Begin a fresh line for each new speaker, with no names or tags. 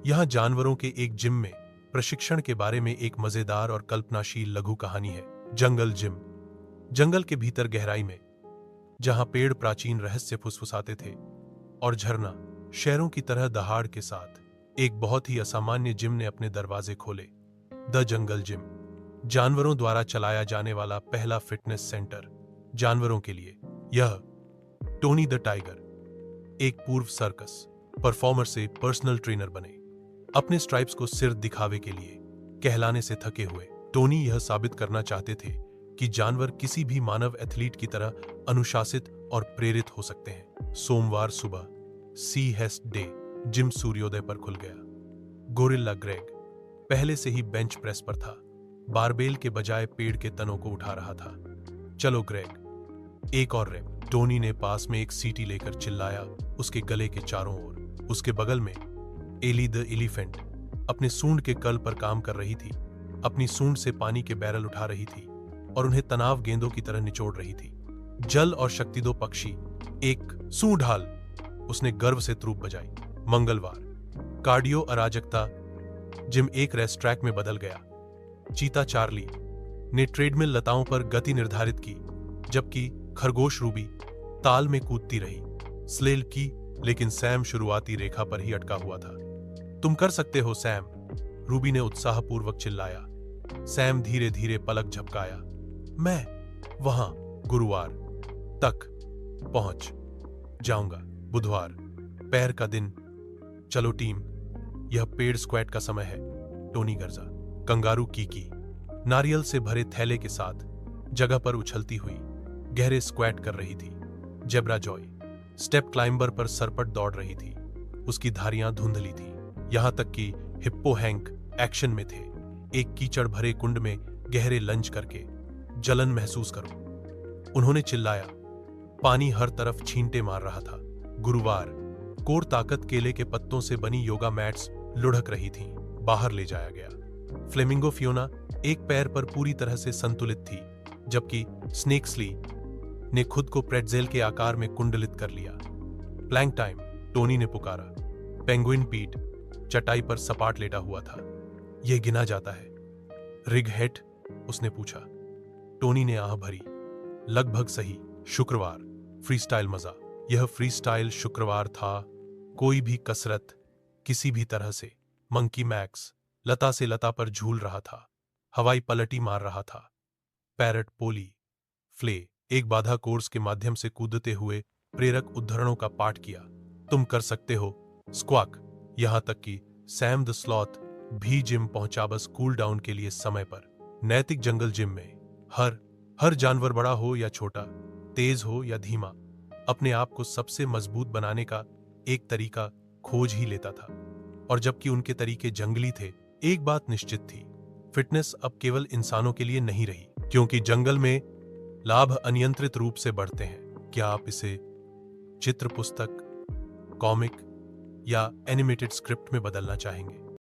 यहाँ जानवरों के एक जिम में प्रशिक्षण के बारे में एक मजेदार और कल्पनाशील लघु कहानी है। जंगल जिम। जंगल के भीतर गहराई में, जहां पेड़ प्राचीन रहस्य फुसफुसाते थे और झरना शेरों की तरह दहाड़ के साथ, एक बहुत ही असामान्य जिम ने अपने दरवाजे खोले। द जंगल जिम, जानवरों द्वारा चलाया जाने वाला पहला फिटनेस सेंटर जानवरों के लिए। यह टोनी द टाइगर, एक पूर्व सर्कस परफॉर्मर से पर्सनल ट्रेनर बने। अपने स्ट्राइप्स को सिर दिखावे के लिए कहलाने से थके हुए टोनी यह साबित करना चाहते थे कि जानवर किसी भी मानव एथलीट की तरह अनुशासित और प्रेरित हो सकते हैं। सोमवार सुबह सी हेस्ट डे जिम सूर्योदय पर खुल गया। गोरिल्ला ग्रेग पहले से ही बेंच प्रेस पर था, बारबेल के बजाय पेड़ के तनों को उठा रहा था। चलो ग्रेग, एक और रेप। टोनी ने पास में एक सीटी लेकर चिल्लाया, उसके गले के चारों ओर। उसके बगल में एली द एलिफेंट अपने सूंड के कल पर काम कर रही थी, अपनी सूंड से पानी के बैरल उठा रही थी और उन्हें तनाव गेंदों की तरह निचोड़ रही थी। जल और शक्ति दो पक्षी, एक सूंड ढाल, उसने गर्व से तरूप बजाई। मंगलवार कार्डियो अराजकता जिम एक रेस ट्रैक में बदल गया। चीता चार्ली ने ट्रेडमिल लताओं पर गति निर्धारित की, जबकि खरगोश रूबी ताल में कूदती रही। स्लेल की, लेकिन सैम शुरुआती रेखा पर ही अटका हुआ था। तुम कर सकते हो सैम, रूबी ने उत्साहपूर्वक चिल्लाया। सैम धीरे धीरे पलक झपकाया। मैं वहां गुरुवार तक पहुंच जाऊंगा। बुधवार पैर का दिन। चलो टीम, यह पेड़ स्क्वैट का समय है। टोनी गर्जा। कंगारू कीकी नारियल से भरे थैले के साथ जगह पर उछलती हुई गहरे स्क्वैट कर रही थी। जेब्रा जॉय स्टेप क्लाइंबर पर सरपट दौड़ रही थी, उसकी धारियां धुंधली थी, यहां तक कि हिप्पो हैंक एक्शन में थे। एक कीचड़ भरे कुंड में गहरे लंज करके जलन महसूस करो, उन्होंने चिल्लाया। पानी हर तरफ छींटे मार रहा था। गुरुवार कोर ताकत केले के पत्तों से बनी योगा मैट्स लुढ़क रही थीं, बाहर ले जाया गया। फ्लेमिंगो फियोना एक पैर पर पूरी तरह से संतुलित थी, जबकि स्नेक्सली ने खुद को प्रेट्जेल के आकार में कुंडलित कर लिया। प्लैंक टाइम, टोनी ने पुकारा। पेंगुइन पीट चटाई पर सपाट लेटा हुआ था। यह गिना जाता है रिग हेट, उसने पूछा। टोनी ने आह भरी। लगभग सही। शुक्रवार फ्रीस्टाइल मजा। यह फ्रीस्टाइल शुक्रवार था। कोई भी कसरत किसी भी तरह से। मंकी मैक्स लता से लता पर झूल रहा था, हवाई पलटी मार रहा था। पैरट पोली फ्ले एक बाधा कोर्स के माध्यम से कूदते हुए प्रेरक उद्धरणों का पाठ किया। तुम कर सकते हो स्क्वाक। यहां तक कि सैम द स्लॉथ भी जिम पहुंचा, बस कूल डाउन के लिए समय पर। नैतिक जंगल जिम में हर जानवर, बड़ा हो या छोटा, तेज हो या धीमा, अपने आप को सबसे मजबूत बनाने का एक तरीका खोज ही लेता था। और जबकि उनके तरीके जंगली थे, एक बात निश्चित थी, फिटनेस अब केवल इंसानों के लिए नहीं रही, क्योंकि जंगल में लाभ अनियंत्रित रूप से बढ़ते हैं। क्या आप इसे चित्र पुस्तक, कॉमिक या एनिमेटेड स्क्रिप्ट में बदलना चाहेंगे?